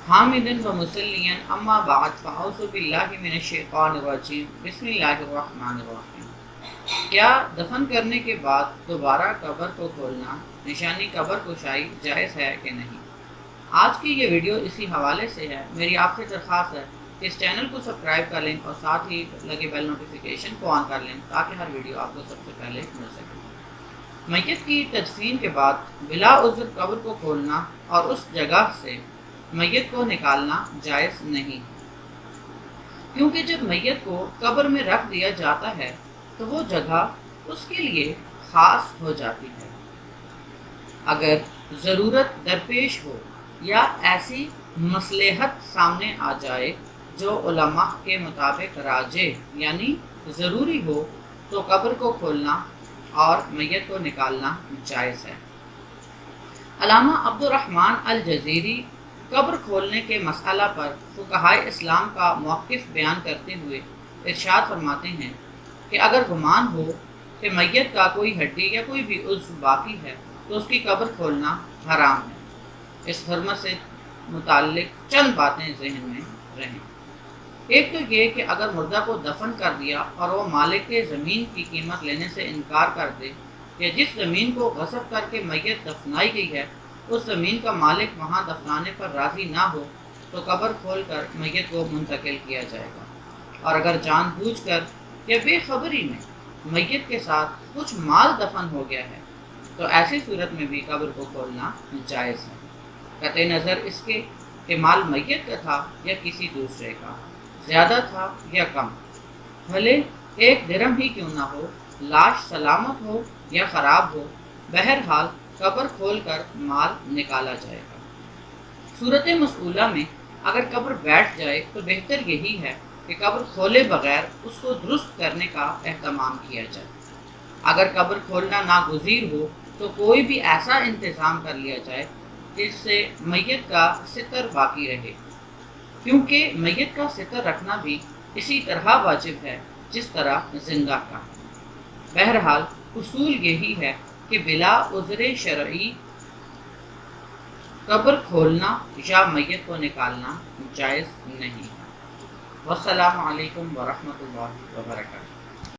हामिदन व मुसल्लियन अम्मा बाद फ़अऊज़ु बिल्लाहि मिनश्शैतानिर्रजीम बिस्मिल्लाहिर्रहमानिर्रहीम। क्या दफन करने के बाद दोबारा कब्र को खोलना निशानी कब्र कुशाई जायज़ है कि नहीं? आज की ये वीडियो इसी हवाले से है। मेरी आपसे दरख्वास्त है कि इस चैनल को सब्सक्राइब कर लें और साथ ही लगे बेल नोटिफिकेशन को ऑन कर लें ताकि हर वीडियो आपको सबसे पहले मिल सके। मैयत की तदफीन के बाद बिला उज़्र कब्र को खोलना और उस जगह से मैयत को निकालना जायज़ नहीं, क्योंकि जब मैयत को कब्र में रख दिया जाता है तो वो जगह उसके लिए ख़ास हो जाती है। अगर ज़रूरत दरपेश हो या ऐसी मसलहत सामने आ जाए जो उलमा के मुताबिक राजे यानी ज़रूरी हो तो कब्र को खोलना और मैयत को निकालना जायज़ है। अल्लामा अब्दुर्रहमान अल जज़ीरी कब्र खोलने के मसला पर फुक़हाए इस्लाम का मौक़िफ़ बयान करते हुए इरशाद फरमाते हैं कि अगर गुमान हो कि मैयत का कोई हड्डी या कोई भी उज़्व बाकी है तो उसकी कब्र खोलना हराम है। इस हरमत से मुताल्लिक़ चंद बातें ज़हन में रहें। एक तो ये कि अगर मुर्दा को दफन कर दिया और वो मालिक के ज़मीन की कीमत लेने से इनकार कर दे या जिस ज़मीन को गसब करके मैयत दफनाई गई है उस ज़मीन का मालिक वहाँ दफनाने पर राज़ी ना हो तो कब्र खोल कर मैयत को मुंतकिल किया जाएगा। और अगर जानबूझकर या बेखबरी में मैयत के साथ कुछ माल दफन हो गया है तो ऐसी सूरत में भी कब्र को खोलना जायज़ है, कतई नज़र इसके कि माल मैयत का था या किसी दूसरे का, ज़्यादा था या कम, भले एक दिरहम ही क्यों ना हो, लाश सलामत हो या ख़राब हो, बहरहाल कब्र खोल कर माल निकाला जाएगा। सूरत मसऊला में अगर कब्र बैठ जाए तो बेहतर यही है कि कब्र खोले बगैर उसको दुरुस्त करने का एहतमाम किया जाए। अगर कब्र खोलना नागुज़ीर हो तो कोई भी ऐसा इंतज़ाम कर लिया जाए जिससे मैयत का सितर बाकी रहे, क्योंकि मैयत का सितर रखना भी इसी तरह वाजिब है जिस तरह जिंदा का। बहरहाल उसूल यही है कि बिला उज़्र शरई कब्र खोलना या मैयत को निकालना जायज़ नहीं है। वस्सलामु अलैकुम वरहमतुल्लाहि वबरकातुहू।